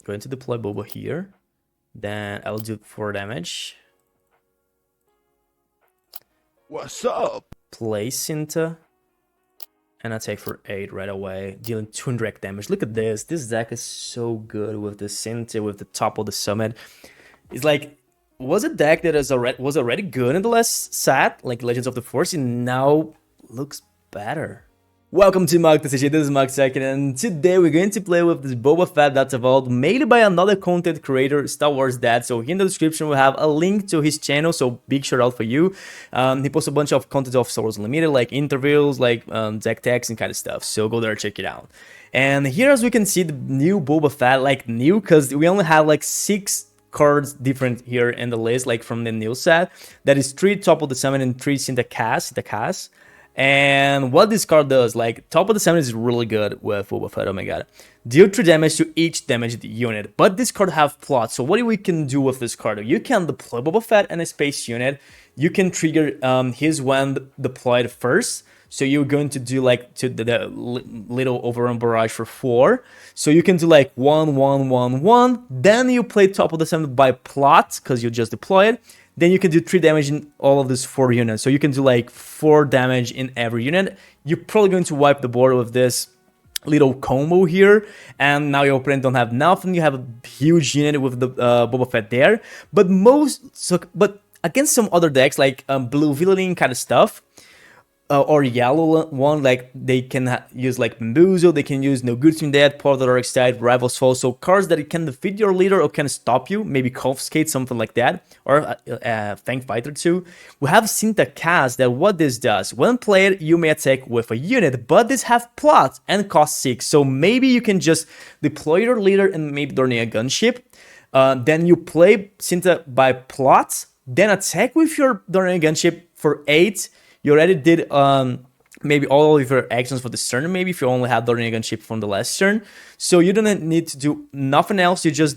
Going to deploy BOBA here. Then I'll do 4 damage. What's up? Play Cinta. And attack for 8 right away, dealing 200 damage. Look at this. This deck is so good with the Cinta, with the top of the summit. It's like, was a deck that was already good in the last set, like Legends of the Force, and now looks better. Welcome to MarkTCG, this is Mark2nd, and today we're going to play with this Boba Fett that's evolved, made by another content creator, Star Wars Dad. So here in the description we have a link to his channel, so big shout out for you. He posts a bunch of content of Star Wars Unlimited, like interviews, like deck techs and kind of stuff, so go there and check it out. And here as we can see the new Boba Fett, like new, because we only have like 6 cards different here in the list, like from the new set. That is 3 top of the summon and 3 Cinta cast. And what this card does, like, top of the summon is really good with Boba Fett, oh my god. Deal 3 damage to each damaged unit, but this card have plots, so what we can do with this card? You can deploy Boba Fett and a space unit, you can trigger his when deployed first, so you're going to do like to the little overrun barrage for 4, so you can do like 1, 1, 1, 1, then you play top of the summon by plot, because you just deploy it. Then you can do 3 damage in all of these 4 units. So you can do like 4 damage in every unit. You're probably going to wipe the board with this little combo here. And now your opponent don't have nothing. You have a huge unit with the Boba Fett there. But but against some other decks like blue villain kind of stuff, or yellow one, like they can use like Bamboozle, they can use No Good Team Dead, Part of the Dark Side, Rivals Fall, so cards that can defeat your leader or can stop you, maybe Confiscate, something like that, or Fang Fighter 2. We have Cinta cast that what this does, when played, you may attack with a unit, but this have plot and cost 6, so maybe you can just deploy your leader and maybe during a gunship, then you play Cinta by plot, then attack with your during a gunship for 8. You already did maybe all of your actions for this turn, maybe if you only have Darth gunship from the last turn. So you don't need to do nothing else. You just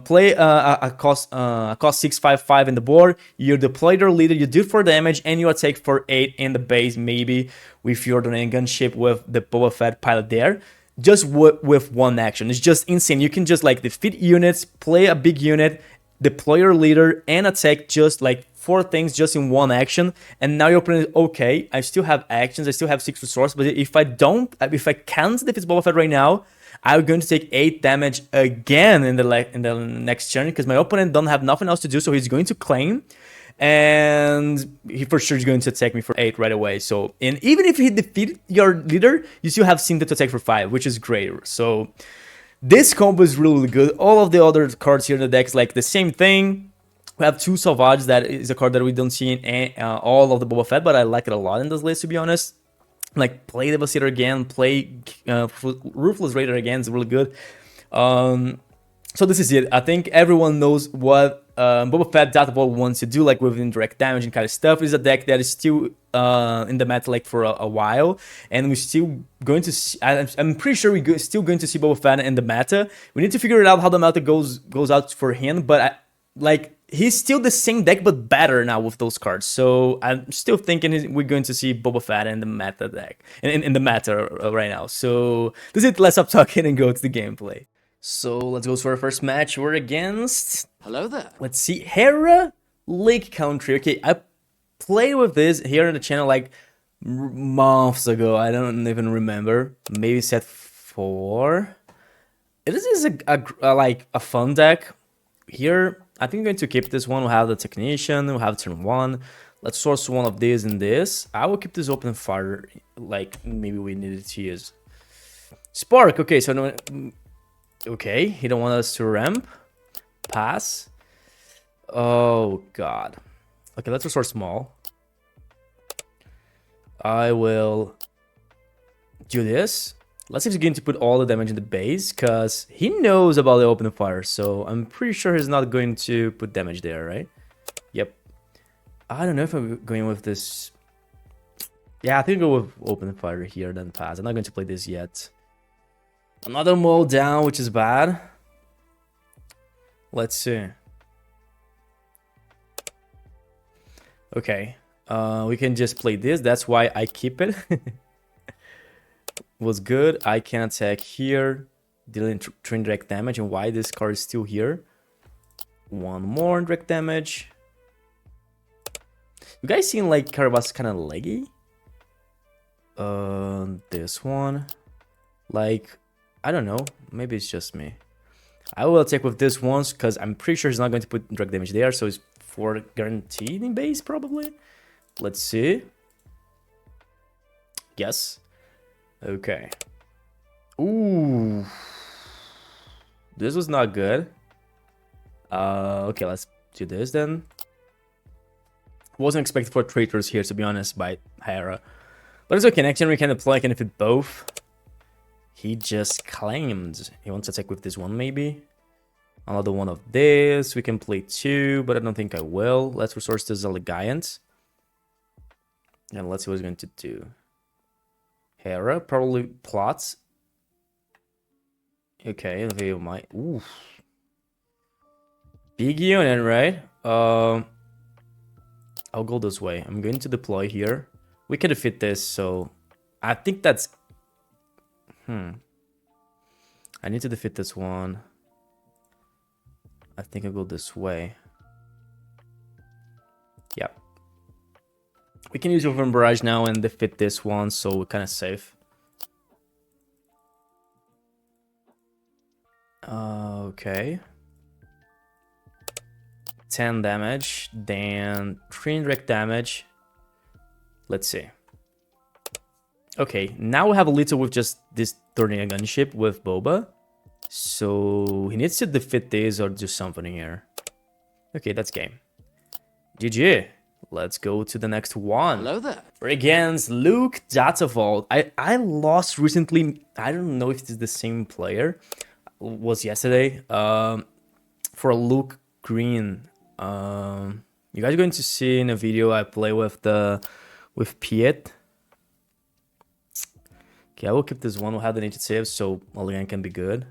play a cost 6/5/5 in the board. You deploy your leader, you do 4 damage, and you attack for 8 in the base, maybe with your Darth gunship with the Boba Fett pilot there. Just with one action. It's just insane. You can just like defeat units, play a big unit, deploy your leader, and attack just like 4 things just in one action. And now your opponent, okay, I still have actions, I still have 6 resources, but if I can't defeat Boba Fett right now, I'm going to take 8 damage again in the next turn, because my opponent don't have nothing else to do, so he's going to claim, and he for sure is going to attack me for 8 right away. So, and even if he defeat your leader, you still have Cinta to attack for 5, which is great. So this combo is really good. All of the other cards here in the deck is like the same thing. We have 2 Salvage, that is a card that we don't see in all of the Boba Fett, but I like it a lot in this list, to be honest. Like, play Devastator again, play Ruthless Raider again, is really good. So this is it. I think everyone knows what Boba Fett Darth wants to do, like with indirect damage and kind of stuff. It's a deck that is still in the meta like for a while, and we're still going to see, I'm pretty sure we're still going to see Boba Fett in the meta. We need to figure it out how the meta goes out for him, but like, he's still the same deck but better now with those cards. So I'm still thinking we're going to see Boba Fett in the meta deck, in the meta right now. So this is it. Let's stop talking and go to the gameplay. So let's go to our first match. We're against, Hello there. let's see, Hera Lake Country. Okay, I played with this here on the channel like months ago. I don't even remember. Maybe set 4. This is like a fun deck. Here, I think I'm going to keep this one. We'll have the Technician, we'll have turn 1. Let's source one of these and this. I will keep this open fire, like maybe we needed to use. Spark, okay, so no, okay, he don't want us to ramp. Pass. Oh god. Okay, let's resource small. I will do this. Let's see if he's going to put all the damage in the base, because he knows about the open fire, so I'm pretty sure he's not going to put damage there, right? Yep. I don't know if I'm going with this. Yeah, I think I'll go with open fire here, then pass. I'm not going to play this yet. Another mole down, which is bad. Let's see. Okay. We can just play this. That's why I keep it. Was good. I can attack here. dealing 3 direct damage, and why this card is still here. 1 more direct damage. You guys seen like Carabas kind of leggy? This one, like, I don't know, maybe it's just me. I will attack with this once because I'm pretty sure he's not going to put direct damage there, so it's 4 guaranteed in base probably. Let's see. Yes. Okay. Ooh, this was not good. Okay, let's do this then. Wasn't expected for traitors here, to be honest, by Hera. But it's okay, next turn we can apply, I can defeat both. He just claimed he wants to attack with this one, maybe. Another one of this. We can play 2, but I don't think I will. Let's resource this Elegant. And let's see what he's going to do. Hera probably plots. Okay, they might. Ooh. Big unit, right? I'll go this way. I'm going to deploy here. We can defeat this, so I think that's... I need to defeat this one. I think I'll go this way. Yeah. We can use Overwhelming Barrage now and defeat this one, so we're kind of safe. Okay. 10 damage, then 3 indirect damage. Let's see. Okay, now we have a little with just this turning a gunship with BOBA. So he needs to defeat this or do something here. Okay, that's game. GG. Let's go to the next one. Hello there. We're against Luke Datavolt. I lost recently. I don't know if it's the same player. It was yesterday. For Luke Green. You guys are going to see in a video I play with Piet. Okay, I will keep this one. We'll have the initiative so Oligan can be good.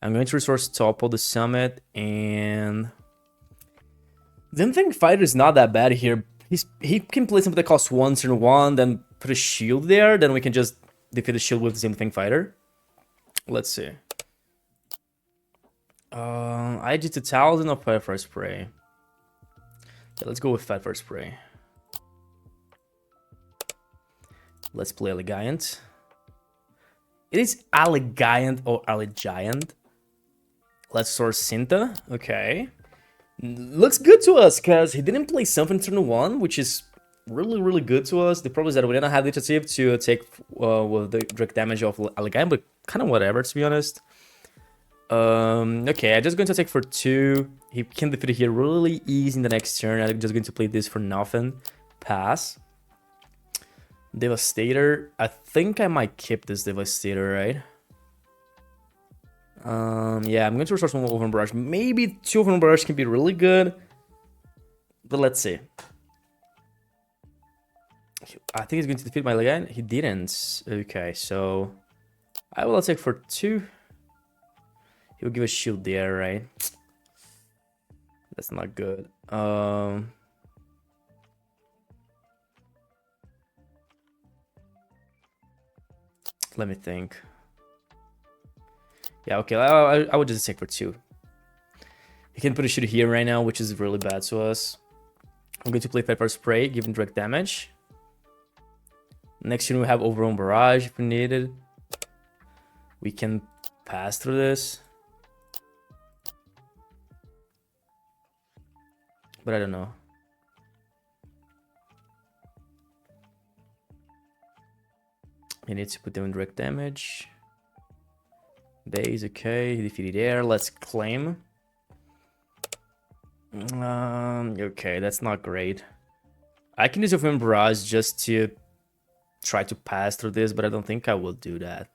I'm going to resource topple the summit, and the Anakin fighter is not that bad here. He can play something that costs 1 turn 1, then put a shield there, then we can just defeat the shield with the same thing fighter. Let's see. I did 2000 of Fire First Spray. Yeah, let's go with Fire First Spray. Let's play Elegant. It is Elegant or Allegiant. Let's source Cinta. Okay. Looks good to us because he didn't play something turn 1, which is really good to us. The problem is that we didn't have the initiative to take with the direct damage of Elegant, but kind of whatever, to be honest. Okay, I'm just going to take for 2. He can defeat it here really easy in the next turn. I'm just going to play this for nothing. Pass. Devastator. I think I might keep this Devastator, right? Yeah, I'm going to resource 1 Overwhelming Barrage. Maybe 2 Overwhelming Barrage can be really good. But let's see. I think he's going to defeat my Elegant. He didn't. Okay, so I will take for 2. He'll give a shield there, right? That's not good. Let me think. Yeah, okay, I would just take for 2. He can put a shield here right now, which is really bad to us. I'm going to play Pepper Spray, giving direct damage. Next turn we have Overwhelming Barrage if we need it. We can pass through this. But I don't know. He needs to put them in direct damage. Base, okay. He defeated air. Let's claim. Okay, that's not great. I can use Overwhelming Barrage just to try to pass through this, but I don't think I will do that.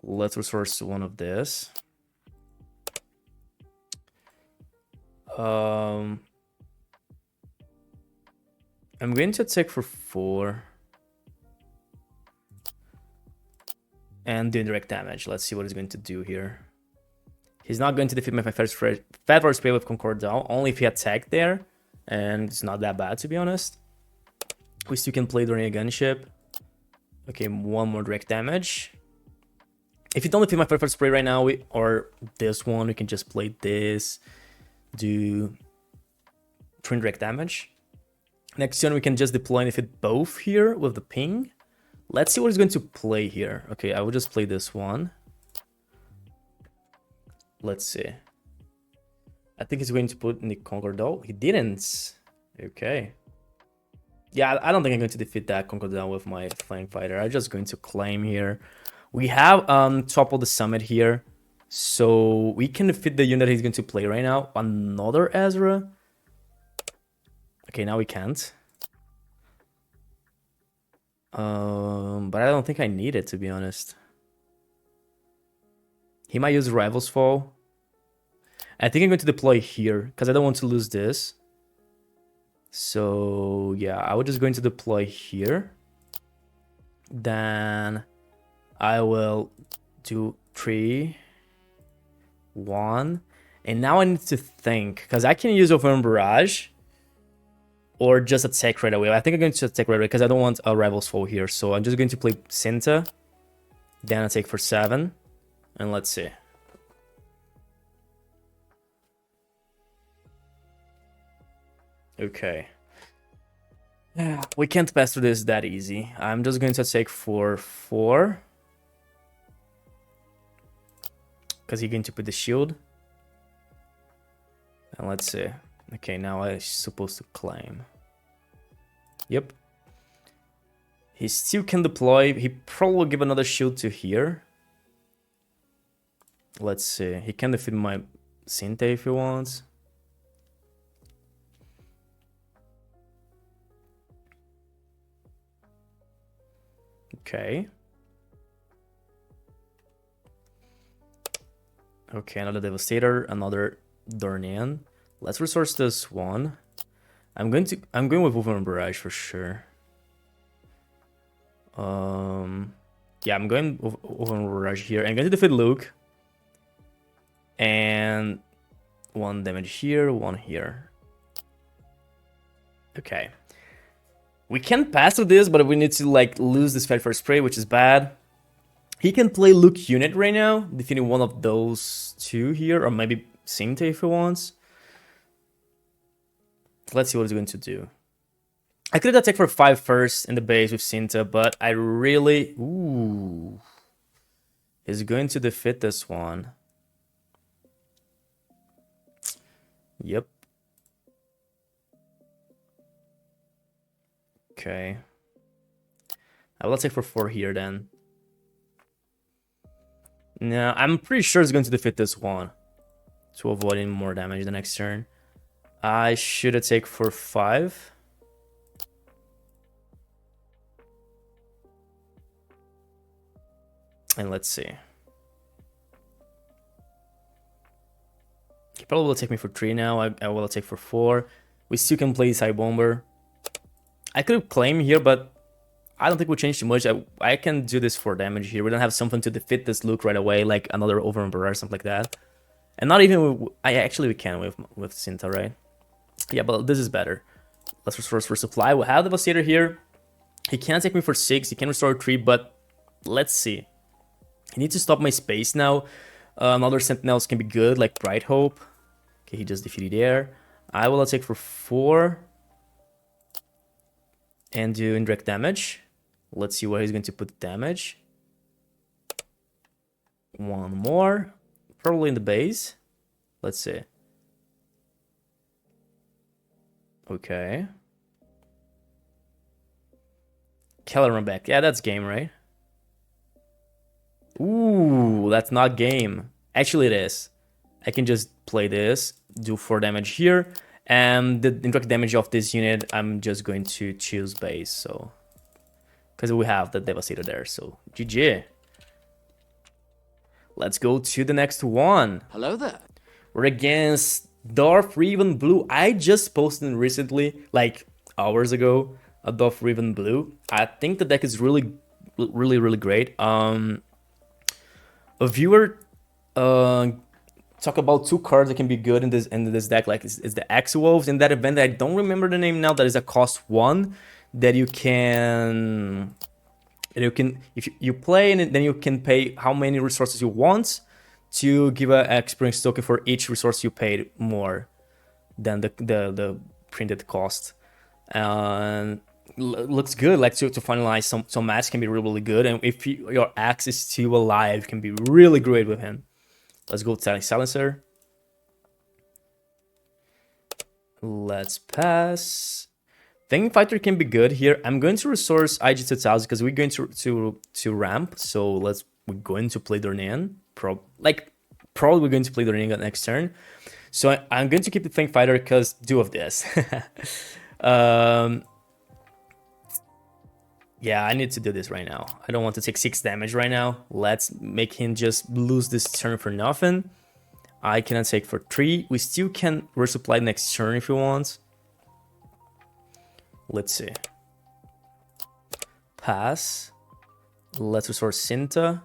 Let's resource 1 of this. I'm going to attack for 4. And do direct damage. Let's see what he's going to do here. He's not going to defeat my first spray with Concord down, only if he attacked there. And it's not that bad, to be honest. We still can play during a gunship. Okay, 1 more direct damage. If you don't defeat my first spray right now, or this one, we can just play this, do 3 direct damage. Next turn, we can just deploy and defeat both here with the ping. Let's see what he's going to play here. Okay, I will just play this one. Let's see. I think he's going to put in the Concordal. He didn't. Okay. Yeah, I don't think I'm going to defeat that Concordal with my flank fighter. I'm just going to claim here. We have top of the summit here. So we can defeat the unit he's going to play right now. Another Ezra. Okay, now we can't. But I don't think I need it, to be honest. He might use Rival's Fall. I think I'm going to deploy here, because I don't want to lose this. So, yeah, I was just going to deploy here. Then I will do 3, 1. And now I need to think, because I can use Overwhelming Barrage. Or just attack right away. I think I'm going to attack right away because I don't want a Rival's Fall here. So I'm just going to play Cinta. Then attack for 7. And let's see. Okay. Yeah, we can't pass through this that easy. I'm just going to attack for 4. Because he's going to put the shield. And let's see. Okay, now I'm supposed to claim. Yep. He still can deploy. He probably will give another shield to here. Let's see. He can defeat my Sinte if he wants. Okay. Okay, another Devastator, another Dornian. Let's resource this one. I'm going with Overwhelming Barrage for sure. Yeah, I'm going with Overwhelming Barrage here. I'm going to defeat Luke. And 1 damage here, 1 here. Okay. We can pass with this, but we need to like lose this fight for spray, which is bad. He can play Luke unit right now, defeating one of those 2 here, or maybe Sinte if he wants. Let's see what he's going to do. I could attack for 5 first in the base with Cinta, but I really... Ooh. He's going to defeat this one. Yep. Okay. I will attack for 4 here then. No, I'm pretty sure he's going to defeat this one. To avoid any more damage the next turn. I should attack for 5. And let's see. He probably will take me for 3 now. I will take for 4. We still can play Side Bomber. I could claim here, but I don't think we'll change too much. I can do this for damage here. We don't have something to defeat this Luke right away, like another Overwhelming Barrage or something like that. And not even... we can with Cinta, right? Yeah, but this is better. Let's resource for supply. We'll have Devastator here. He can take me for 6. He can restore 3, but let's see. He needs to stop my space now. Other Sentinels can be good, like Bright Hope. Okay, he just defeated there. I will attack for 4. And do indirect damage. Let's see where he's going to put damage. 1 more. Probably in the base. Let's see. Okay. Kellerman back. Yeah, that's game, right? Ooh, that's not game. Actually, it is. I can just play this, do 4 damage here, and the indirect damage of this unit, I'm just going to choose base, so... Because we have the Devastator there, so GG. Let's go to the next one. Hello there. We're against Darth Revan Blue. I just posted recently, like hours ago, a Darth Revan Blue. I think the deck is really great. A viewer talk about 2 cards that can be good in this deck, like is the X-Wolves in that event. I don't remember the name now. That is a cost 1 that you can And you can, if you play, and then you can pay how many resources you want to give an experience token for each resource you paid more than the printed cost. And looks good. Like to finalize some match can be really good. And if your axe is still alive, can be really great with him. Let's go to Silencer. Let's pass. Fang Fighter can be good here. I'm going to resource IG2000 because we're going to ramp. So we're going to play Dornan. Probably we're going to play Dornan next turn. So I'm going to keep the Fang Fighter because of this. Yeah, I need to do this right now. I don't want to take 6 damage right now. Let's make him just lose this turn for nothing. I cannot take for 3. We still can resupply next turn if you want. Let's see. Pass. Let's restore Cinta.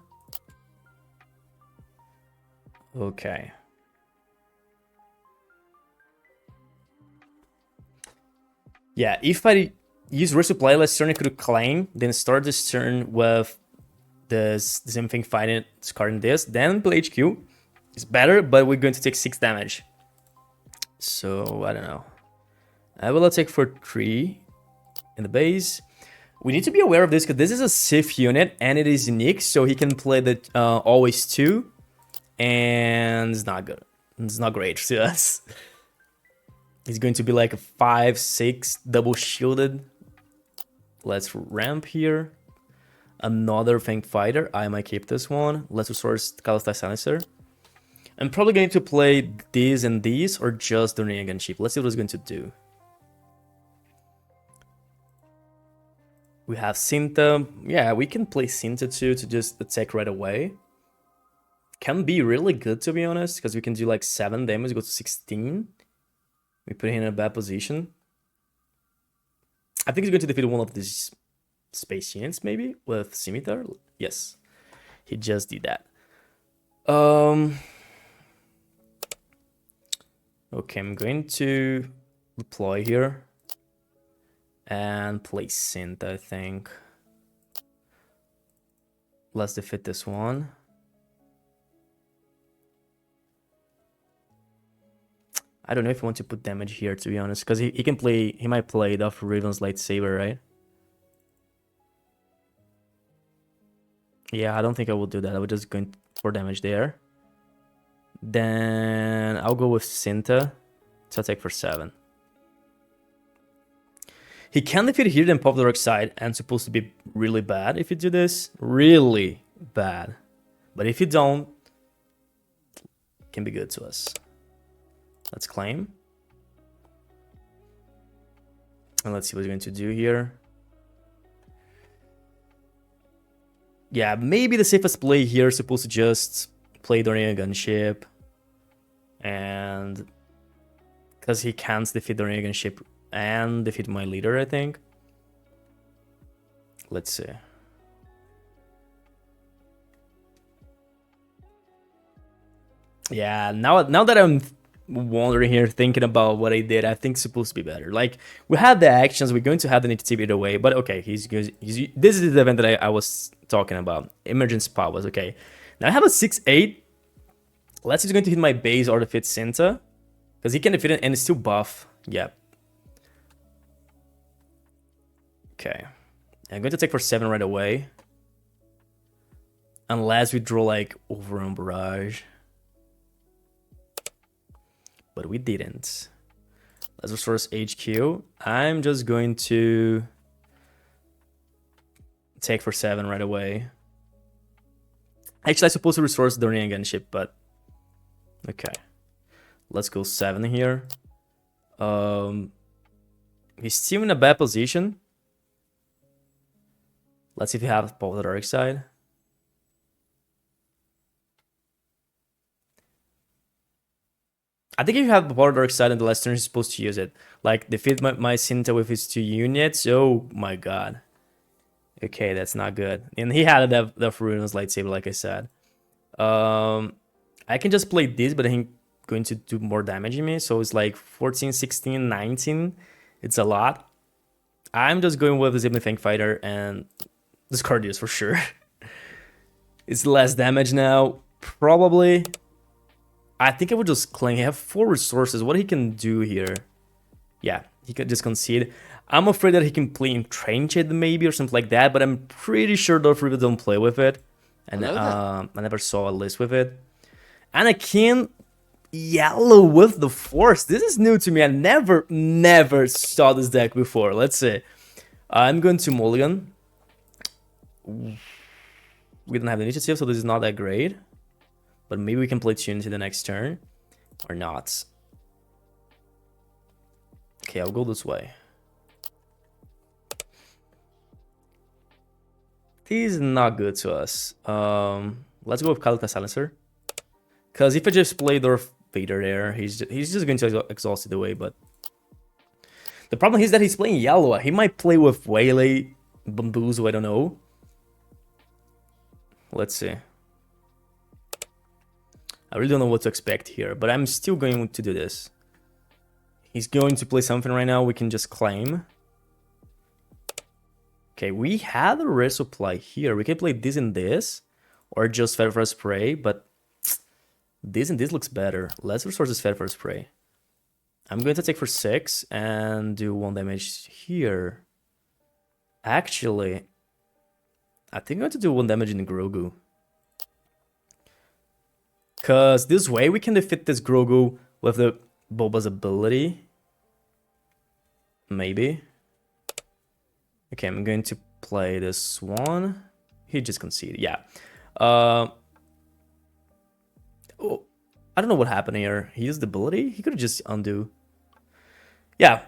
Okay. Yeah, if I use resupply last turn, I could claim, then start this turn with the same thing fighting, discarding this, then play HQ. It's better, but we're going to take 6 damage. So, I don't know. I will take for 3 in the base. We need to be aware of this because this is a Sith unit and it is unique, so he can play the always 2, and it's not good. It's not great to us. He's going to be like a 5-6 double shielded. Let's ramp here. Another Fang Fighter. I might keep this one. Let's resource Kalista Silencer. I'm probably going to play these and these, or just Dornier against Sheep. Let's see what it's going to do. We have Cinta. Yeah, we can play Cinta too to just attack right away. Can be really good, to be honest, because we can do like 7 damage, go to 16. We put him in a bad position. I think he's going to defeat one of these space units, maybe, with Scimitar. Yes, he just did that. Okay, I'm going to deploy here and play Synth, I think. Let's defeat this one. I don't know if I want to put damage here, to be honest, because he might play Darth Revan's lightsaber, right? Yeah, I don't think I will do that. I would just go for damage there. Then I'll go with Cinta to attack for 7. He can defeat here, then pop the dark side, and supposed to be really bad if you do this. Really bad. But if you don't, it can be good to us. Let's claim. And let's see what he's going to do here. Yeah, maybe the safest play here is supposed to just play Dornier Gunship. And because he can't defeat Dornier Gunship and defeat my leader, I think. Let's see. Yeah, now that I'm wondering here, thinking about what I did, I think it's supposed to be better. Like, we had the actions, we're going to have the initiative either way, but okay, this is the event that I was talking about. Emergence powers, okay. Now I have a 6-8. Let's see if he's going to hit my base or defeat Cinta. Because he can defeat it and it's still buff. Yep. Okay. I'm going to take for 7 right away. Unless we draw like Overrun Barrage. But we didn't. Let's resource HQ. I'm just going to take for 7 right away. Actually, I'm supposed to resource Dornier Gunship, but okay. Let's go 7 here. He's still in a bad position. Let's see if he has Paul the Dark Side. I think if you have Power Dark Side in the last turn, he's supposed to use it. Like, defeat my Cinta with his 2 units. Oh my god. Okay, that's not good. And he had the Ruinous lightsaber, like I said. I can just play this, but he's going to do more damage in me. So it's like 14, 16, 19. It's a lot. I'm just going with the Zipline Fang Fighter and Discard this for sure. It's less damage now. Probably. I think I would just claim. He have 4 resources. What he can do here? Yeah, he could just concede. I'm afraid that he can play Entrench it maybe or something like that, but I'm pretty sure Darth Revan don't play with it. And I never saw a list with it. Anakin Yellow with the Force. This is new to me. I never saw this deck before. Let's see. I'm going to Mulligan. We don't have the initiative, so this is not that great. But maybe we can play Trinity the next turn. Or not. Okay, I'll go this way. This is not good to us. Let's go with Kalita Silencer. Because if I just play Darth Vader there, he's just going to exhaust it away. But the problem is that he's playing yellow. He might play with Waylay, Bamboozle, I don't know. Let's see. I really don't know what to expect here, but I'm still going to do this. He's going to play something right now. We can just claim. Okay, we had a resupply here. We can play this and this, or just Feather for Spray, but this and this looks better. Less resources, Feather for Spray. I'm going to take for 6 and do 1 damage here. Actually, I think I'm going to do 1 damage in Grogu. Because this way we can defeat this Grogu with the BOBA's ability. Maybe. Okay, I'm going to play this one. He just conceded, yeah. Oh, I don't know what happened here. He used the ability? He could have just undo. Yeah,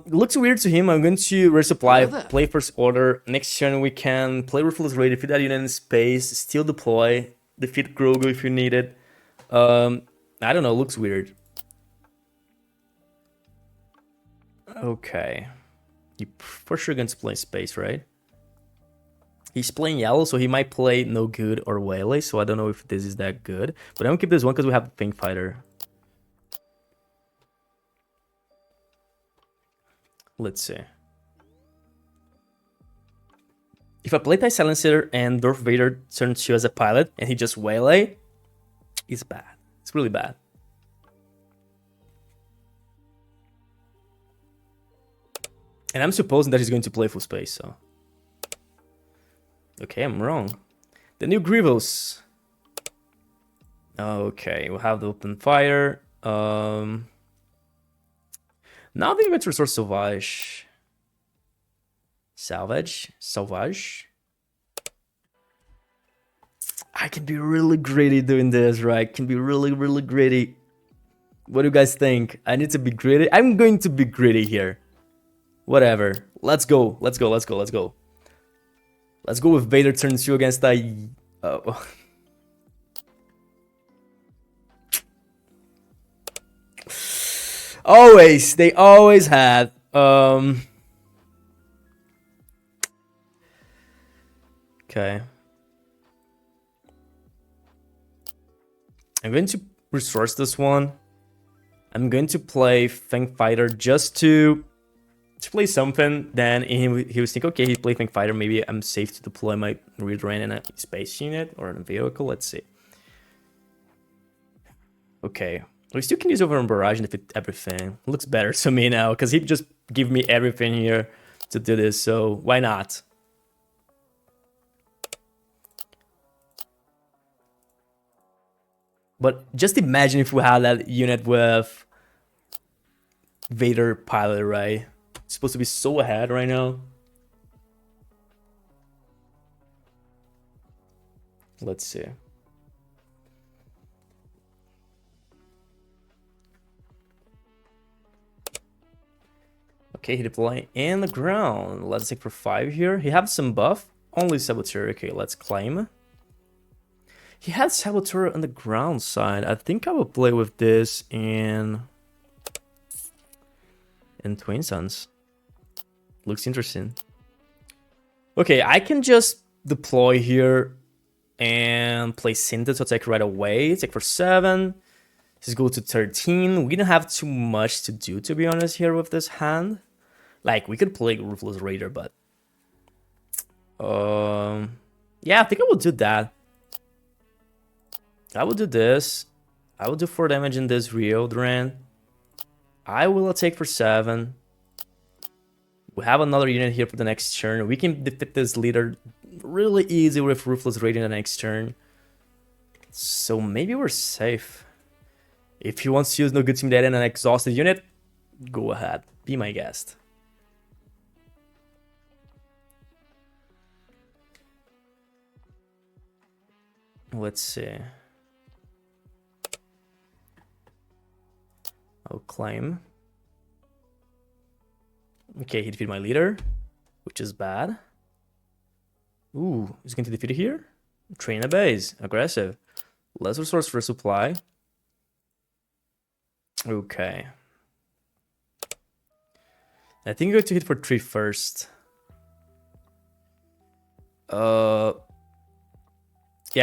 looks weird to him. I'm going to resupply, play First Order. Next turn we can play Ruthless Raid, defeat that unit in space, still deploy, defeat Grogu if you need it. I don't know, looks weird. Okay. You for sure going to play space, right? He's playing yellow, so he might play No Good or Waylay, so I don't know if this is that good. But I'm gonna keep this one because we have Pink Fighter. Let's see. If I play TIE Silencer and Darth Vader turns you as a pilot and he just Waylay, it's bad. It's really bad. And I'm supposing that he's going to play full space, so. Okay, I'm wrong. The new Grievous. Okay, we'll have the open fire. Now the event resource Sauvage. Sauvage. I can be really greedy doing this, right? Can be really greedy. What do you guys think? I need to be greedy. I'm going to be greedy here. Whatever. Let's go. Let's go with Vader turns 2 against the... Oh. Always. They always had. Okay. I'm going to resource this one. I'm going to play Fang Fighter just to play something. Then he was thinking, okay, he played Fang Fighter. Maybe I'm safe to deploy my Rio Durant in a space unit or in a vehicle. Let's see. Okay. We still can use over on Barrage and defeat everything. Looks better to me now because he just give me everything here to do this. So why not? But just imagine if we had that unit with Vader pilot, right? It's supposed to be so ahead right now. Let's see. Okay, he deploy in the ground. Let's take for 5 here. He has some buff. Only Saboteur. Okay, let's claim. He had Saboteur on the ground side. I think I will play with this in Twin Suns. Looks interesting. Okay, I can just deploy here and play Synthesis to attack right away. Take for 7. Let's go to 13. We don't have too much to do, to be honest, here with this hand. Like, we could play Ruthless Raider, but Yeah, I think I will do that. I will do this. I will do 4 damage in this Rio Durant. I will attack for 7. We have another unit here for the next turn. We can defeat this leader really easy with Ruthless Raid in the next turn. So maybe we're safe. If he wants to use No Good Team Data in an exhausted unit, go ahead. Be my guest. Let's see. I'll claim. Okay, he defeated my leader, which is bad. Ooh, he's going to defeat it here? Train a base. Aggressive. Less resource for supply. Okay. I think I'm going to hit for 3 first. Yeah,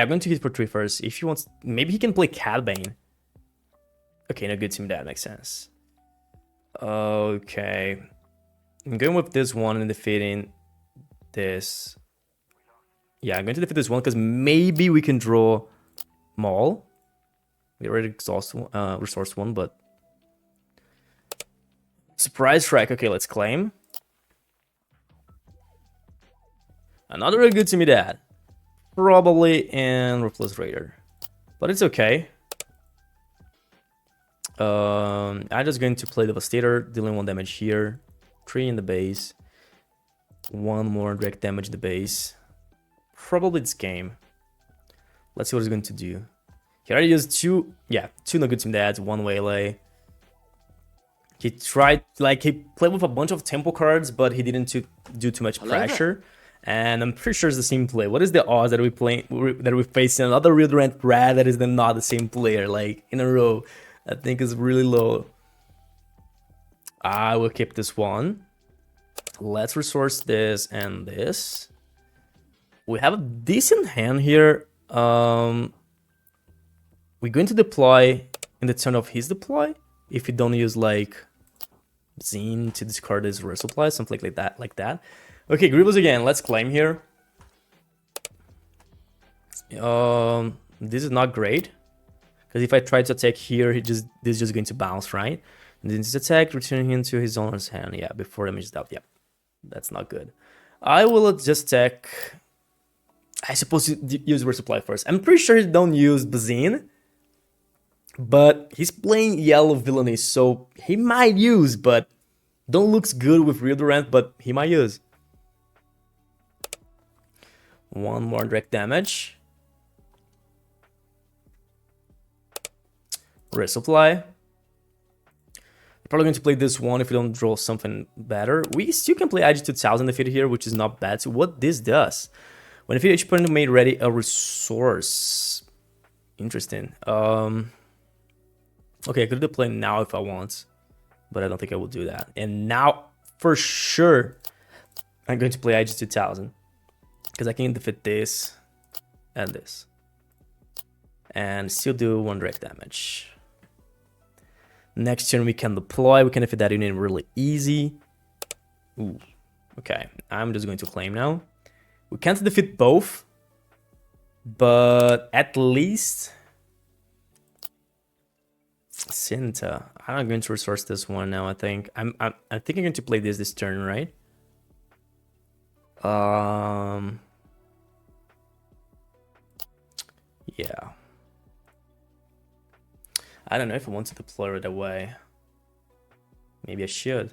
I'm going to hit for 3 first. If he wants... Maybe he can play Cad Bane. Okay, No Good Team, that makes sense. Okay. I'm going with this one and defeating this. Yeah, I'm going to defeat this one because maybe we can draw Maul. We already resourced one, but... Surprise strike. Okay, let's claim. Another really good to me, dad. Probably in Ruthless Raider. But it's okay. I'm just going to play Devastator, dealing 1 damage here. 3 in the base. 1 more direct damage in the base. Probably it's game. Let's see what he's going to do. He already used 2 No Good Team Dads, 1 Waylay. He tried, he played with a bunch of tempo cards, but he didn't do too much pressure. And I'm pretty sure it's the same play. What is the odds that we're facing another Rio Durant Red that is then not the same player, in a row? I think it's really low. I will keep this one. Let's resource this and this. We have a decent hand here. We're going to deploy in the turn of his deploy. If you don't use Zine to discard his resupply, something like that. Okay, Grievous again. Let's claim here. This is not great. Because if I try to attack here, this is just going to bounce, right? And then this attack, returning him to his owner's hand. Yeah, before damage is out. Yeah, that's not good. I will just attack. I suppose to use resupply first. I'm pretty sure he don't use Bazine. But he's playing yellow villainy, so he might use, but don't looks good with Rio Durant, but he might use. 1 more direct damage. Resupply. Probably going to play this one if we don't draw something better. We still can play IG-2000 defeated here, which is not bad. So what this does, when each opponent made ready a resource. Interesting. Okay, I could deploy now if I want, but I don't think I will do that. And now, for sure, I'm going to play IG-2000 because I can defeat this and this, and still do 1 direct damage. Next turn we can deploy. We can defeat that unit really easy. Ooh, okay. I'm just going to claim now. We can't defeat both, but at least. Cinta. I'm going to resource this one now. I think I'm going to play this turn, right? Yeah. I don't know if I want to deploy right away. Maybe I should.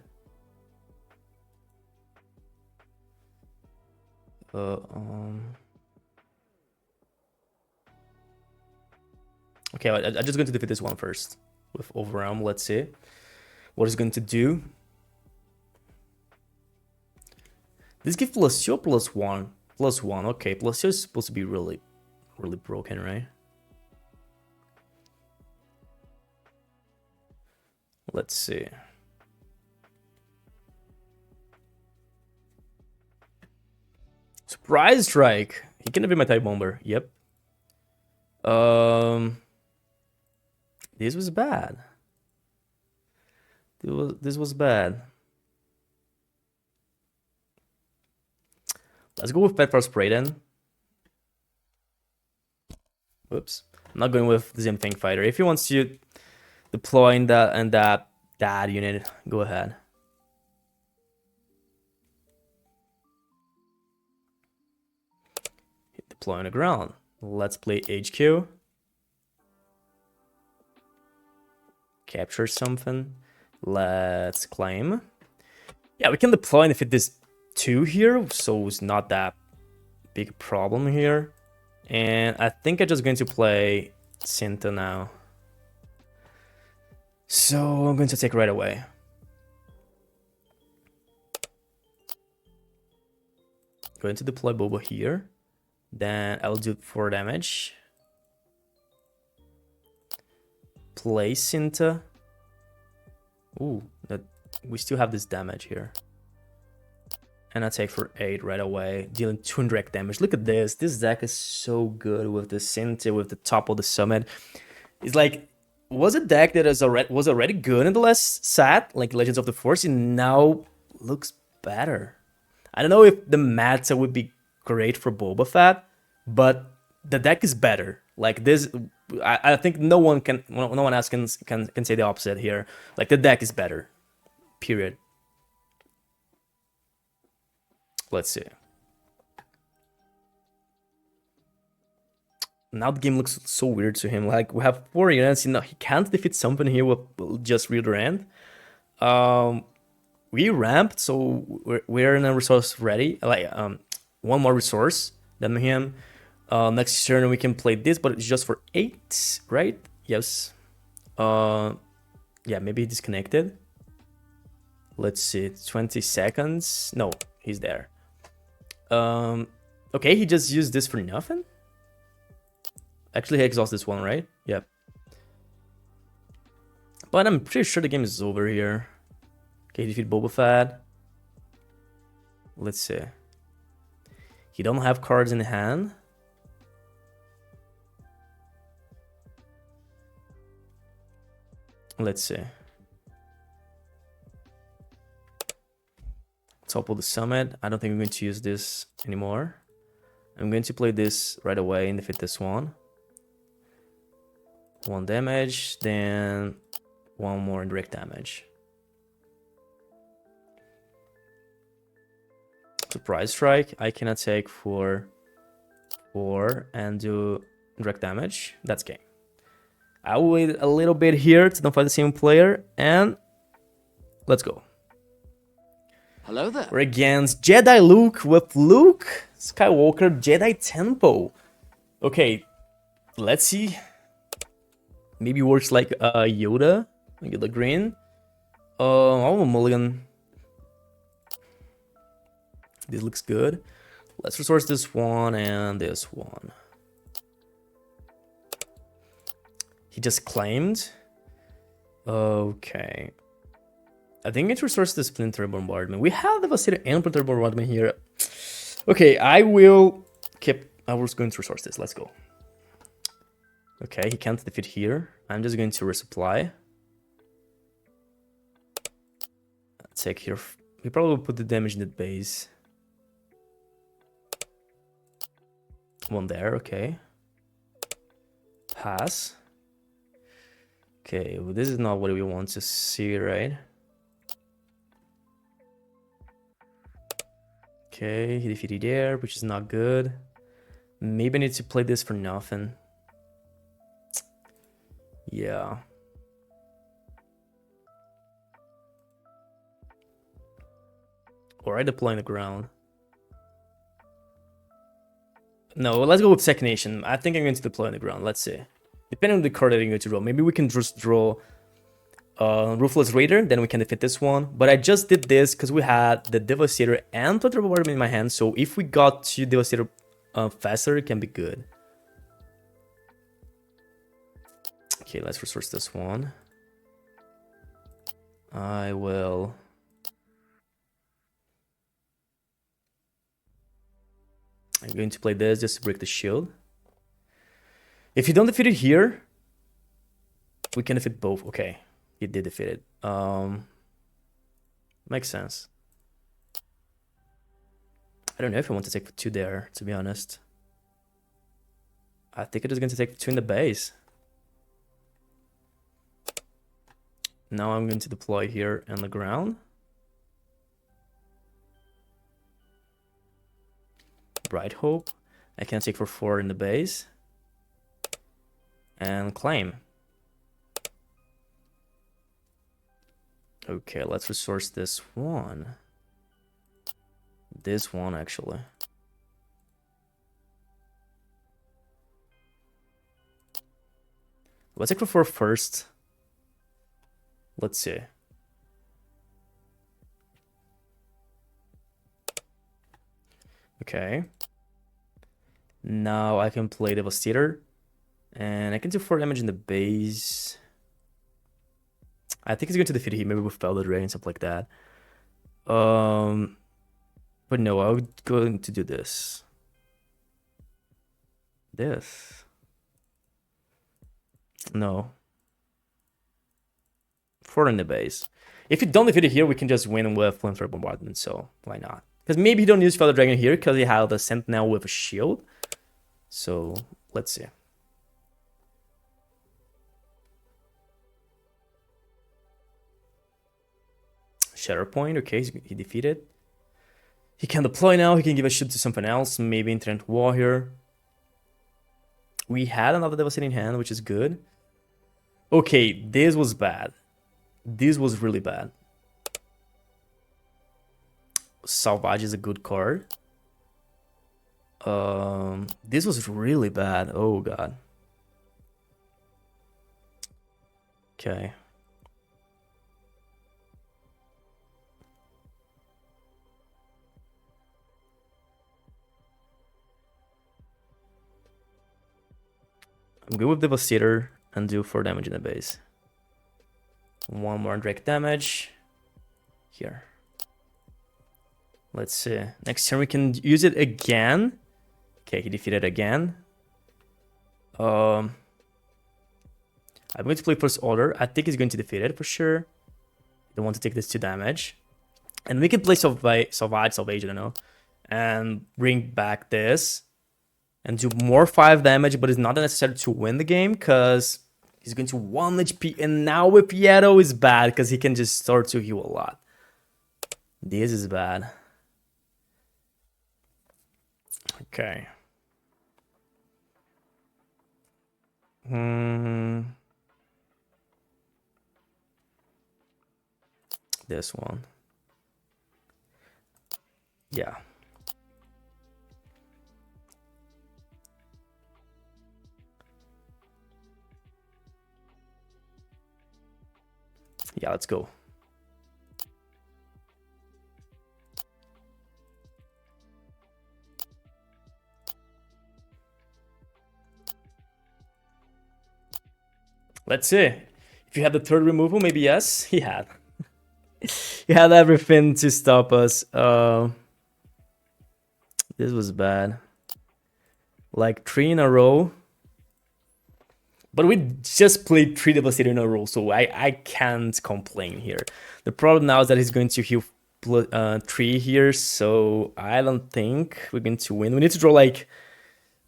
Okay, I'm just going to defeat this one first. With Overwhelm, let's see what it's going to do. This gives +2 or +1? +1, okay. +2 is supposed to be really broken, right? Let's see. Surprise strike. He can be my type bomber. Yep. This was bad. This was bad. Let's go with Pepper Spray then. Whoops. I'm not going with the Zim Fang Fighter. If he wants to deploy in that unit, go ahead. Deploy on the ground. Let's play HQ. Capture something. Let's claim. Yeah, we can deploy and defeat this 2 here, so it's not that big problem here. And I think I'm just going to play Cinta now. So I'm going to take right away. Going to deploy BOBA here. Then I'll do 4 damage. Play Cinta. Ooh, we still have this damage here. And I take for 8 right away, dealing 2 direct damage. Look at this. This deck is so good with the Cinta, with the top of the summit. It's like, was a deck that was already good in the last set, like Legends of the Force, and now looks better. I don't know if the meta would be great for Boba Fett, but the deck is better. Like this, I think no one else can say the opposite here. Like the deck is better. Period. Let's see. Now the game looks so weird to him. Like we have 4 units, you know, he can't defeat something here with just Rio Durant. We ramped, so we're in a resource ready. Like one more resource than him. Next turn we can play this, but it's just for 8, right? Yes. Yeah, maybe he disconnected. Let's see, 20 seconds. No, he's there. Okay, he just used this for nothing. Actually, he exhausts this one, right? Yep. But I'm pretty sure the game is over here. Okay, defeat Boba Fett. Let's see. He don't have cards in hand. Let's see. Topple the summit. I don't think I'm going to use this anymore. I'm going to play this right away and defeat this one. 1 damage, then 1 more direct damage. Surprise strike. I cannot take for 4 and do direct damage. That's game. I will wait a little bit here to don't fight the same player, and let's go. Hello there. We're against Jedi Luke with Luke Skywalker Jedi Tempo. Okay, let's see. Maybe works like Yoda. Yoda Green. Oh, Mulligan. This looks good. Let's resource this one and this one. He just claimed. Okay. I think it's resource the Splinter Bombardment. We have Devastator and Splinter Bombardment here. Okay, I was going to resource this. Let's go. Okay, he can't defeat here. I'm just going to resupply. Take here. He probably will put the damage in the base. 1 there, okay. Pass. Okay, well, this is not what we want to see, right? Okay, he defeated there, which is not good. Maybe I need to play this for nothing. Yeah. Or I deploy on the ground. No, let's go with Second Nation. I think I'm going to deploy on the ground. Let's see. Depending on the card that I'm going to draw. Maybe we can just draw Ruthless Raider, then we can defeat this one. But I just did this because we had the Devastator and Total Bombardment in my hand. So if we got to Devastator faster, it can be good. Okay, let's resource this one. I will... I'm going to play this just to break the shield. If you don't defeat it here, we can defeat both. Okay, he did defeat it. Makes sense. I don't know if I want to take for 2 there, to be honest. I think it is going to take for 2 in the base. Now I'm going to deploy here on the ground. Bright Hope. I can take for 4 in the base. And claim. Okay, let's resource this one. This one, actually. Let's take for 4 first. Let's see. Okay. Now I can play Devastator. And I can do 4 damage in the base. I think he's going to defeat him, maybe with Felder Ray and stuff like that. But no, I would go to do this. This. No. 4 in the base. If you don't defeat it here, we can just win with Flamethrower Bombardment, so why not? Because maybe you don't use Felder Dragon here because you have the Sentinel with a shield. So, let's see. Shatter Point, okay, he defeated. He can deploy now, he can give a shield to something else, maybe Internet Warrior. We had another Devastating hand, which is good. Okay, this was bad. This was really bad. Salvage is a good card. This was really bad. Oh god. Okay. I'm good with Devastator and do 4 damage in the base. 1 more direct damage. Here. Let's see. Next turn we can use it again. Okay, he defeated again. I'm going to play First Order. I think he's going to defeat it for sure. Don't want to take this 2 damage. And we can play Salvage, I don't know. And bring back this. And do more 5 damage, but it's not necessary to win the game because he's going to 1 HP. And now with Yellow is bad because he can just start to heal a lot. This is bad. Okay. This one. Yeah. Yeah, let's go. Let's see. If you had the 3rd removal, maybe yes. He had. He had everything to stop us. This was bad. Like 3 in a row. But we just played 3 Devastator in a row, so I can't complain here. The problem now is that he's going to heal 3 here, so I don't think we're going to win. We need to draw like...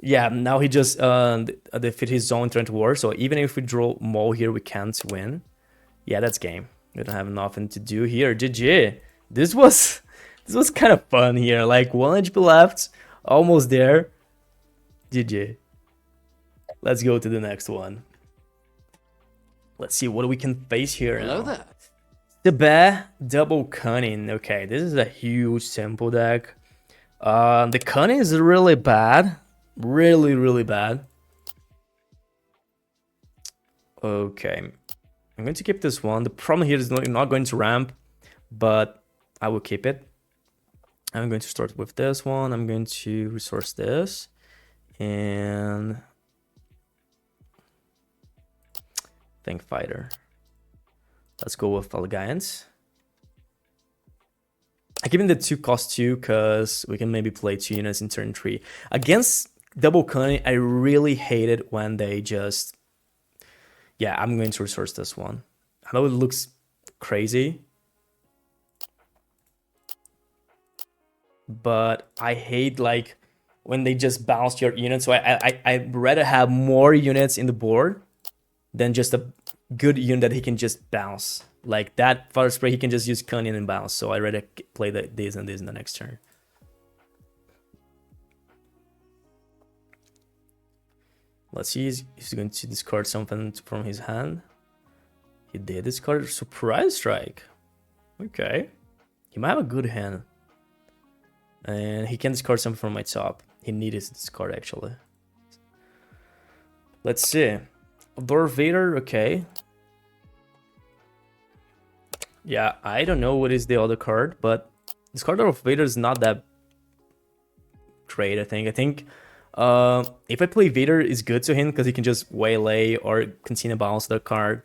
Yeah, now he just defeat his own Trent War, so even if we draw Maul here, we can't win. Yeah, that's game. We don't have nothing to do here. GG. This was kind of fun here. Like 1 HP left, almost there. GG. Let's go to the next one. Let's see what we can face here. Hello now. there. Sabé Double Cunning. Okay, this is a huge sample deck. The Cunning is really bad. Really, really bad. Okay. I'm going to keep this one. The problem here is not going to ramp, but I will keep it. I'm going to start with this one. I'm going to resource this. And... Tank Fighter. Let's go with Elegance. I give him the 2 cost 2 because we can maybe play 2 units in turn 3. Against Double Cunning, I really hate it when they just... Yeah, I'm going to resource this one. I know it looks crazy. but I hate like when they just bounce your units. So I'd rather have more units in the board than just a good unit that he can just bounce. Like that fire spray, he can just use Cunning and bounce. So I'd rather play this and this in the next turn. Let's see, he's going to discard something from his hand. He did discard Surprise Strike. Okay. He might have a good hand. And he can discard something from my top. He needed to discard, actually. Let's see. Darth Vader, okay. Yeah, I don't know what is the other card, but this card of Vader is not that great, I think. If I play Vader, it's good to him because he can just waylay or continue to bounce the card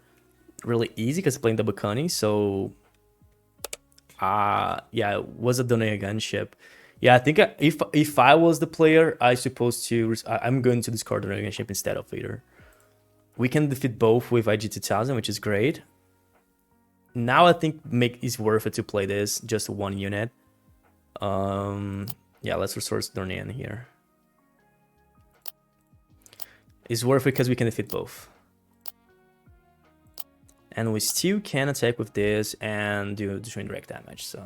really easy because he's playing double Cunning. So, yeah, it was a Donate Gunship. Yeah, I think if I was the player, I'm going to discard Donate Gunship instead of Vader. We can defeat both with IG-2000, which is great. Now I think it's worth it to play this, just one unit. Yeah, let's resource Dornian here. It's worth it because we can defeat both. And we still can attack with this and do indirect damage, so...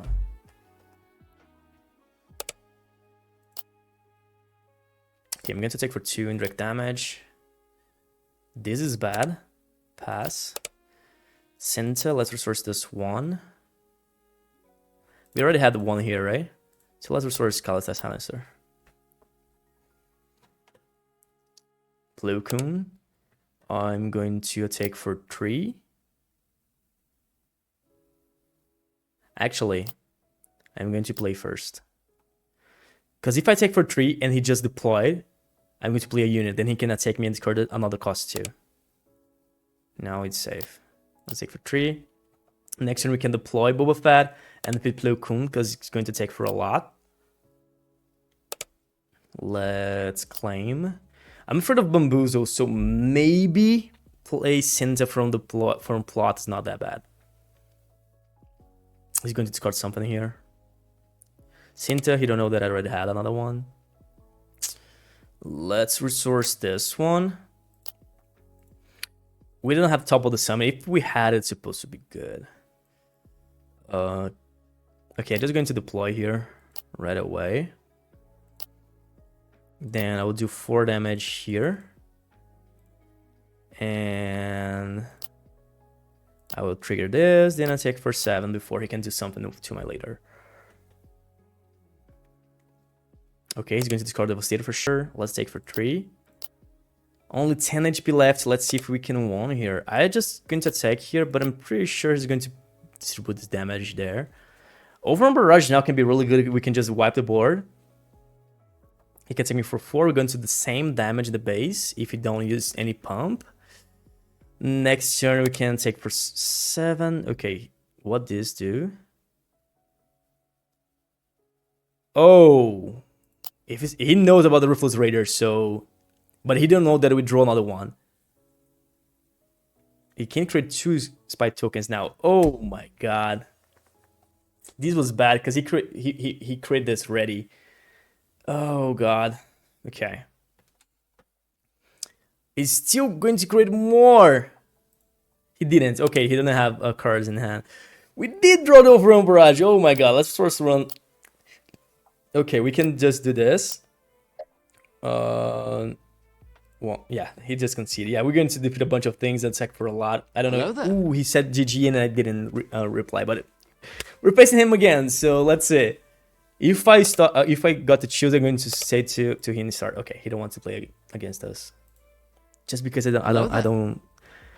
Okay, I'm going to take for 2 indirect damage. This is bad. Pass. Cinta, let's resource this one. We already had the one here, right? So let's resource Kalitas Silencer. Plo Koon. I'm going to attack for 3. Actually, I'm going to play first. Because if I take for 3 and he just deployed, I'm going to play a unit. Then he can attack me and discard another cost 2. Now it's safe. Let's take for 3. Next turn we can deploy Boba Fett and defeat Plo Koon because it's going to take for a lot. Let's claim. I'm afraid of Bamboozle, so maybe play Cinta from plot is not that bad. He's going to discard something here. Cinta, he don't know that I already had another one. Let's resource this one. We don't have top of the summon. If we had it, it's supposed to be good. Okay, just going to deploy here right away. Then I will do 4 damage here. And I will trigger this, then I take for 7 before he can do something to my later. Okay, he's going to discard Devastator for sure. Let's take for 3. Only 10 HP left. Let's see if we can win here. I'm just going to attack here, but I'm pretty sure he's going to distribute this damage there. Overrun Barrage now can be really good. We can just wipe the board. He can take me for 4. We're going to do the same damage the base if you don't use any pump. Next turn we can take for 7. Okay, what this do? Oh, he knows about the Ruthless Raider, so, but he don't know that we draw another one. He can create 2 spy tokens now. Oh my god, this was bad because he created this ready. Oh god. Okay. He's still going to create more. He didn't. Okay, he didn't have cards in hand. We did draw the Overrun Barrage. Oh my god. Let's first run. Okay, we can just do this. Well, yeah, he just conceded. Yeah, we're going to defeat a bunch of things and attack for a lot. I don't know. Ooh, he said GG and I didn't reply, but we're facing him again. So let's see. If I got to choose, I'm going to say to him start. Okay, he don't want to play against us. Just because I don't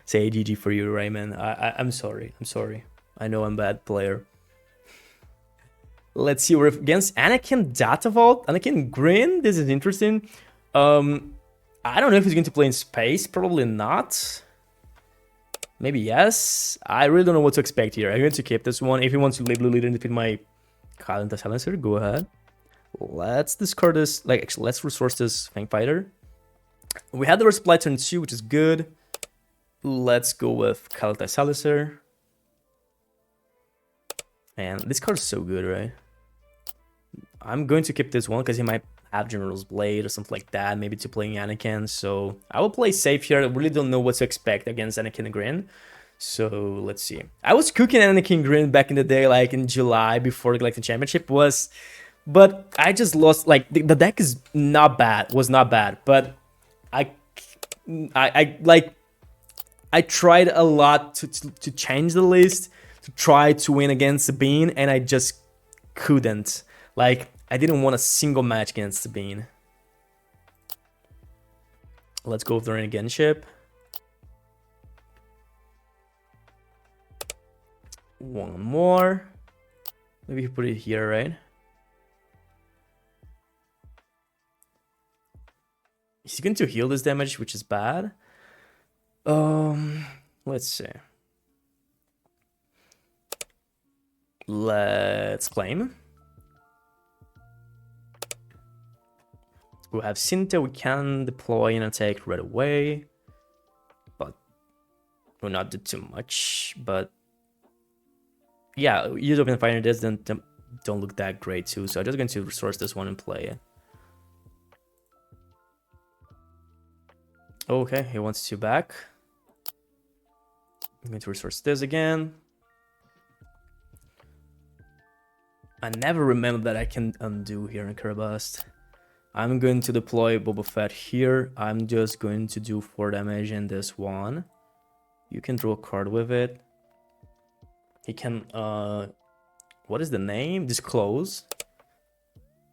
say GG for you, Raymond. I'm sorry. I'm sorry. I know I'm a bad player. Let's see. We're against Anakin Data Vault. Anakin Green. This is interesting. I don't know if he's going to play in space. Probably not. Maybe yes. I really don't know what to expect here. I'm going to keep this one. If he wants to leave Blue Leader and defeat my Kalitas Silencer, go ahead. Let's discard this. Actually, let's resource this Fang Fighter. We had the Resupply turn 2, which is good. Let's go with Kalitas Silencer. And this card is so good, right? I'm going to keep this one because he might have General's Blade or something like that, maybe to playing Anakin. So I will play safe here. I really don't know what to expect against Anakin Green. So let's see. I was cooking Anakin Green back in the day, like in July before like the championship was, but I just lost. Like the deck is not bad, was not bad, but I tried a lot to change the list to try to win against Sabine, and I just couldn't. Like I didn't want a single match against Sabine. Let's go with the Renegade ship. One more. Maybe you put it here, right? He's going to heal this damage, which is bad. Let's see. Let's claim. We have Cinta, we can deploy and attack right away. But we'll not do too much. But yeah, use open fire this, then don't look that great too. So I'm just going to resource this one and play it. Okay, he wants to back. I'm going to resource this again. I never remember that I can undo here in Karabast. I'm going to deploy Boba Fett here. I'm just going to do 4 damage in this one. You can draw a card with it. He can, what is the name? Disclose.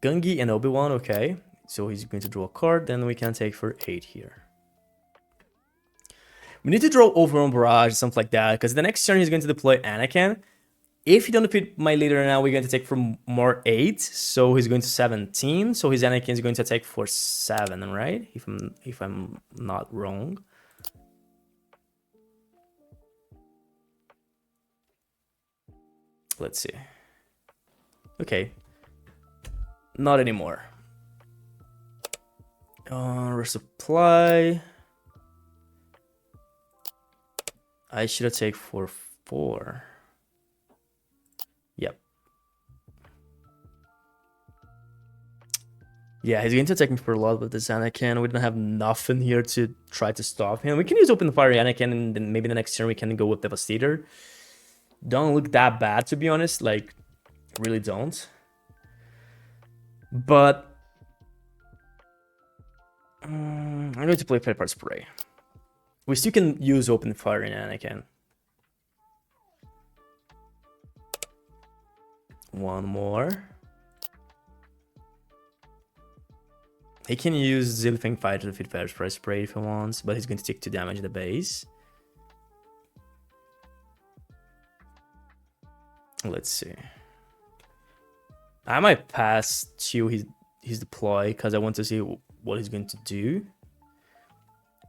Gungi and Obi-Wan, okay. So he's going to draw a card, then we can take for 8 here. We need to draw Overwhelm Barrage, something like that, because the next turn he's going to deploy Anakin. If you don't defeat my leader now, we're going to take for more 8, so he's going to 17. So his Anakin is going to attack for 7, right? If I'm not wrong. Let's see. Okay. Not anymore. Resupply. I should have taken for 4. Yep. Yeah, he's going to attack me for a lot with this Anakin. We don't have nothing here to try to stop him. We can use Open Fire Anakin, and then maybe the next turn we can go with Devastator. Don't look that bad, to be honest. Like, really don't. But I'm going to play Pepper Spray. We still can use Open Fire in Anakin. One more. He can use Zilfang Fire to defeat Pepper Spray if he wants, but he's going to take 2 damage at the base. Let's see. I might pass to his deploy because I want to see what he's going to do.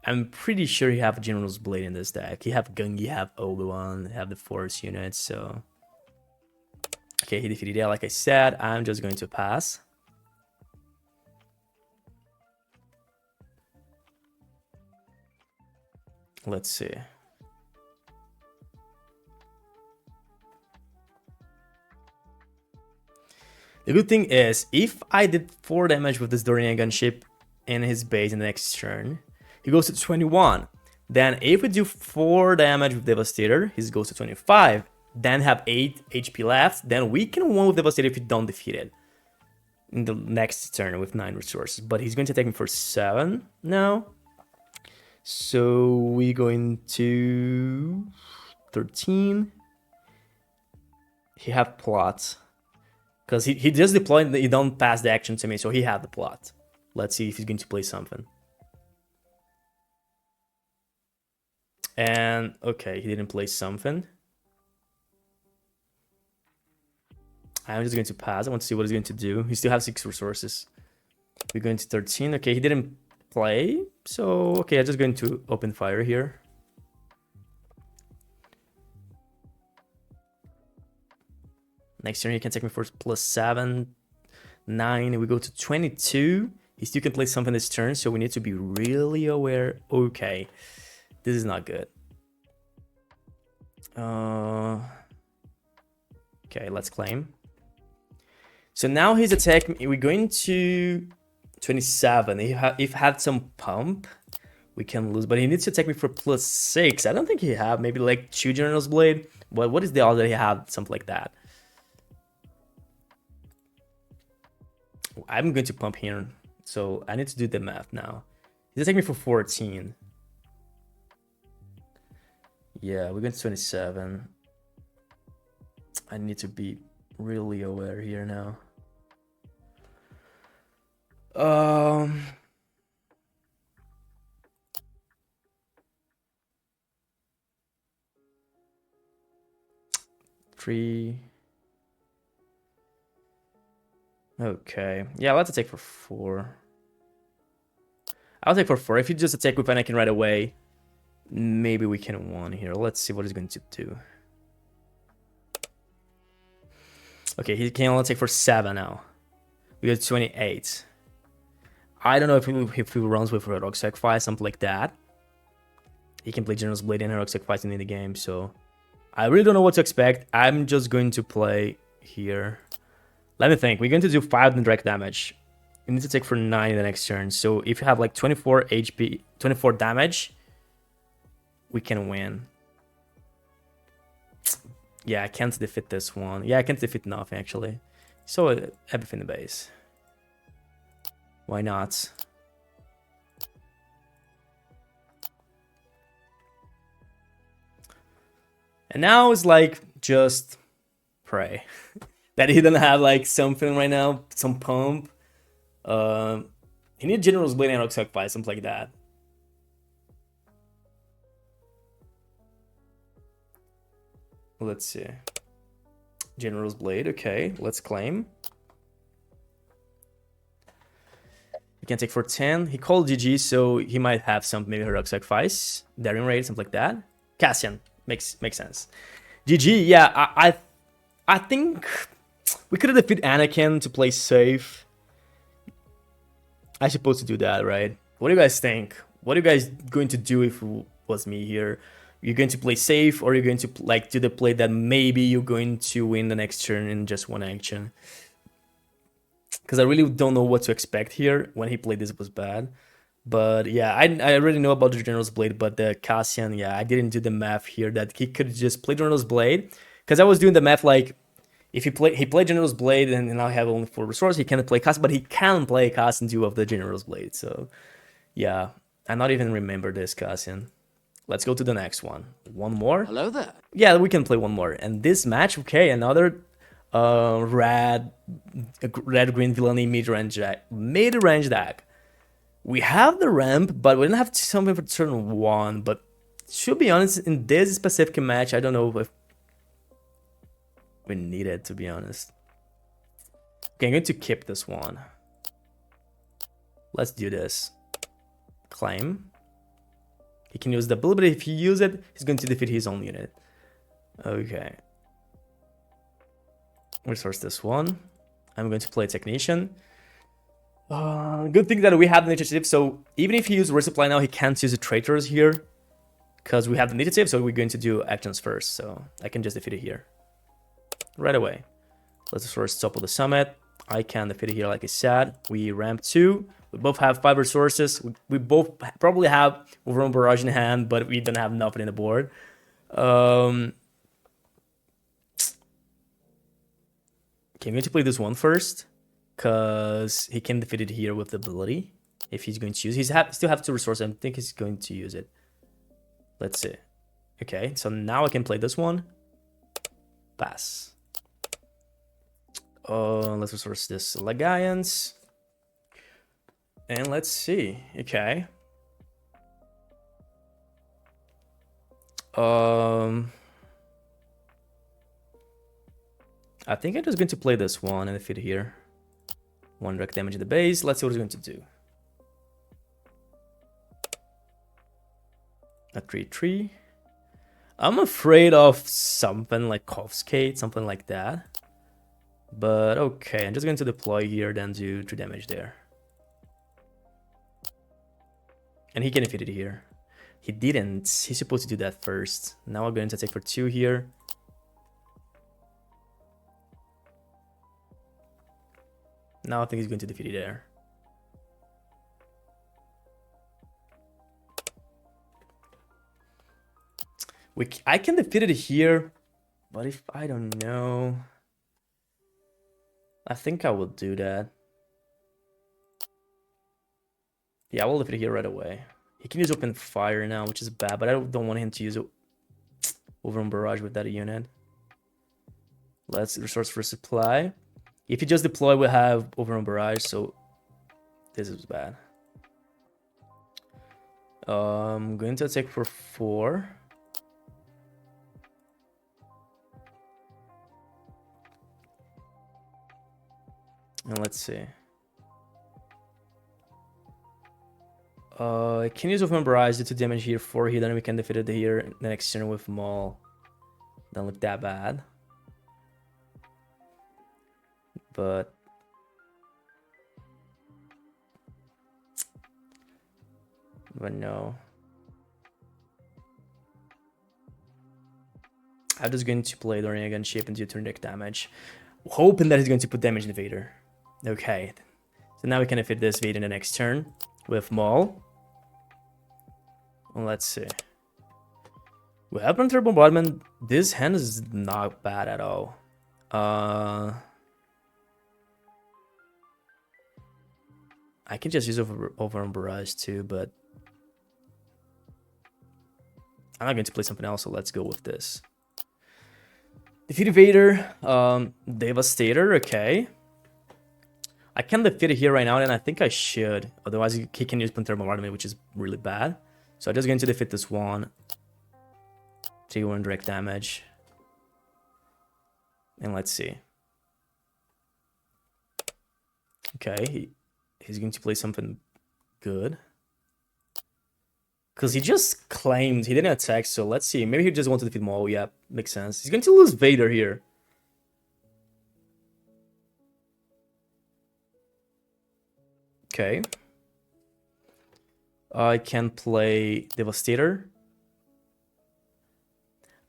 I'm pretty sure he have General's Blade in this deck. He have Gungi, have Obi-Wan, have the Force units, so... Okay, he defeated it. Like I said, I'm just going to pass. Let's see. The good thing is, if I did 4 damage with this Dorian gunship in his base in the next turn, he goes to 21. Then if we do 4 damage with Devastator, he goes to 25. Then have 8 HP left. Then we can win with Devastator if we don't defeat it in the next turn with 9 resources. But he's going to take me for 7 now. So we're going to 13. He have plot. Because he just deployed, he don't pass the action to me, so he had the plot. Let's see if he's going to play something. And, okay, he didn't play something. I'm just going to pass. I want to see what he's going to do. He still has 6 resources. We're going to 13. Okay, he didn't play. So, okay, I'm just going to open fire here. Next turn, he can take me for +7, 9. We go to 22. He still can play something this turn, so we need to be really aware. Okay, this is not good. Okay, let's claim. So now his attack, we're going to 27. If had some pump, we can lose. But he needs to attack me for +6. I don't think he have. Maybe like 2 General's Blade. But what is the odds that he have? Something like that. I'm going to pump here. So I need to do the math now. He's attacking me for 14. Yeah, we're going to 27. I need to be really aware here now. Three. Okay. Yeah, let's attack for 4. I'll take for 4. If you just attack with Anakin right away, maybe we can win here. Let's see what he's going to do. Okay, he can only take for 7 now. We got 28. I don't know if he runs with Heroic Sacrifice, something like that. He can play General's Blade and Heroic Sacrifice in the game, so I really don't know what to expect. I'm just going to play here. Let me think. We're going to do 5 direct damage. You need to take for 9 in the next turn. So if you have like 24 HP, 24 damage, we can win. Yeah, I can't defeat this one. Yeah, I can't defeat nothing actually. So everything in the base. Why not? And now it's like just pray that he doesn't have like something right now, some pump. He needs General's Blade and Heroic Sacrifice, something like that. Let's see. General's Blade, okay, let's claim. He can take for 10. He called GG, so he might have some maybe Heroic Sacrifice, Daring Raid, something like that. Cassian, makes sense. GG, yeah, I think we could have defeated Anakin to play safe. I supposed to do that, right? What do you guys think? What are you guys going to do if it was me here? You're going to play safe, or you're going to like do the play that maybe you're going to win the next turn in just one action? Because I really don't know what to expect here. When he played this was bad. But yeah, I already know about the General's Blade, but the Cassian, yeah, I didn't do the math here that he could just play General's Blade. Because I was doing the math like, if he played General's Blade and now I have only 4 resources, he can't play Cassian, but he can play Cassian 2 of the General's Blade. So yeah, I not even remember this Cassian. Let's go to the next one. One more? Hello there. Yeah, we can play one more. And this match, okay, another red green villainy mid-range deck. We have the ramp, but we don't have something for turn 1. But to be honest, in this specific match, I don't know if we need it, to be honest. Okay, I'm going to keep this one. Let's do this. Claim. He can use the ability. If he uses it, he's going to defeat his own unit. Okay. Resource this one. I'm going to play Technician. Good thing that we have the initiative, so even if he uses resupply now, he can't use the traitors here. Because we have the initiative, so we're going to do actions first. So I can just defeat it here. Right away. Let's first top of the summit. I can defeat it here like I said. We ramp 2. We both have 5 resources. We both probably have Overrun Barrage in hand, but we don't have nothing in the board. Okay, I'm going to play this one first, because he can defeat it here with the ability. If he's going to use it. He still have 2 resources. I think he's going to use it. Let's see. Okay, so now I can play this one. Pass. Let's resource this Legions. And let's see. Okay. I think I'm just going to play this one and defeat here. 1 direct damage at the base. Let's see what he's going to do. A 3/3. I'm afraid of something like Confiscate, something like that. But okay, I'm just going to deploy here, then do 3 damage there. And he can defeat it here. He didn't. He's supposed to do that first. Now we're going to take for 2 here. Now I think he's going to defeat it there. I can defeat it here, but if I don't know, I think I will do that. Yeah, I will defeat it here right away. He can use open fire now, which is bad, but I don't want him to use it over on barrage with that unit. Let's resource for supply. If you just deploy, we have over on barrage, so this is bad. I'm going to attack for 4. And let's see. I can use Overwhelm Barrage, do 2 damage here, 4 here, then we can defeat it here the next turn with Maul. Don't look that bad. But no. I'm just going to play Dorian again, shape and do turn deck damage. Hoping that he's going to put damage in the Vader. Okay. So now we can defeat this Vader in the next turn with Maul. Well, let's see. We have Planetary Bombardment. This hand is not bad at all. I can just use over on Barrage too, but I'm not going to play something else, so let's go with this. Defeat Vader, Devastator, okay. I can defeat it here right now, and I think I should. Otherwise, he can use Planetary Bombardment, which is really bad. So I'm just going to defeat this one. Take 1 direct damage. And let's see. Okay, he's going to play something good. Because he just claimed he didn't attack, so let's see. Maybe he just wanted to defeat Maul. Yeah, makes sense. He's going to lose Vader here. Okay. I can play Devastator.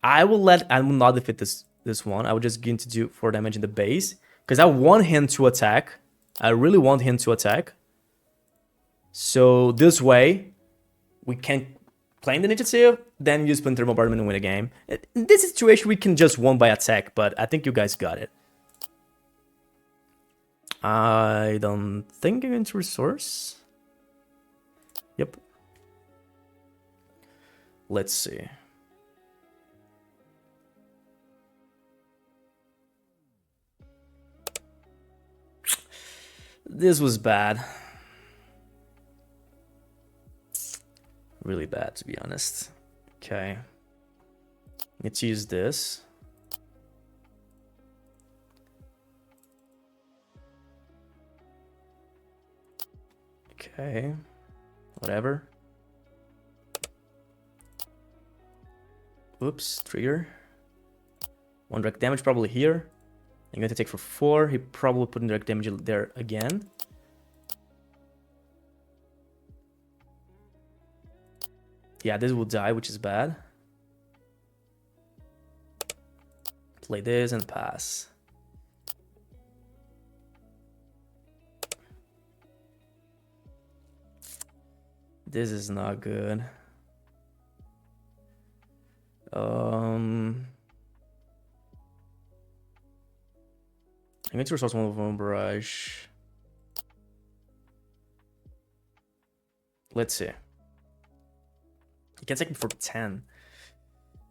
I will not defeat this one. I will just going to do 4 damage in the base. Because I want him to attack. I really want him to attack. So this way, we can play in the initiative, then use Planetary Bombardment and win a game. In this situation, we can just win by attack, but I think you guys got it. I don't think I'm going to resource. Yep. Let's see. This was bad. Really bad, to be honest. Okay. Let's use this. Okay. Whatever. Oops, trigger. 1 direct damage probably here. I'm going to take for 4. He probably put in direct damage there again. Yeah, this will die, which is bad. Play this and pass. This is not good. I'm going to resource one of them barrage. Let's see. You can take me for 10.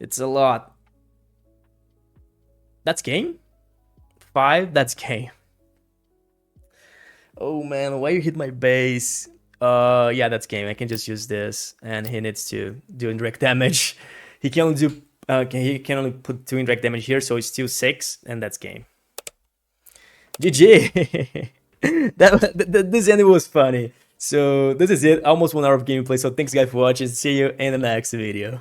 It's a lot. That's game? 5? That's game. Oh man, why you hit my base? Yeah, that's game. I can just use this, and he needs to do indirect damage. He can only do he can only put 2 indirect damage here, so it's still 6, and that's game. GG. This ending was funny. So this is it. Almost 1 hour of gameplay. So thanks guys for watching. See you in the next video.